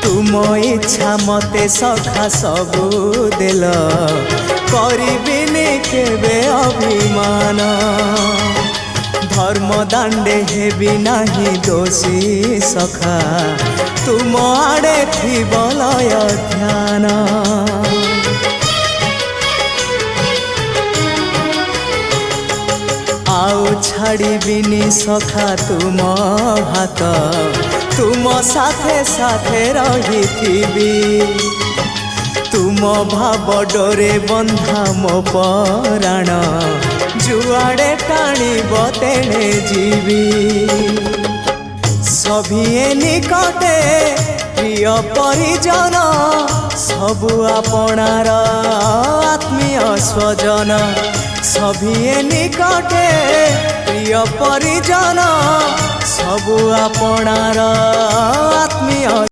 तुम इच्छा मते सखा सबू देल करिबिनी केबे अभिमान धर्म दांडे हेबी नाही दोषी सखा तुम आड़े थी बलय ध्यान आउ छाड़िबिनी सखा तुम हाथ तुम साथे साथे रही तुम भाव डोरे बंधा मो पराण जुआड़े टाणिब तेणे जीवी सभिए निकटे प्रिय परिजन सबु आपणार आत्मीय स्वजन सभिए निकटे प्रिय परिजन सबु आपणार आत्मीय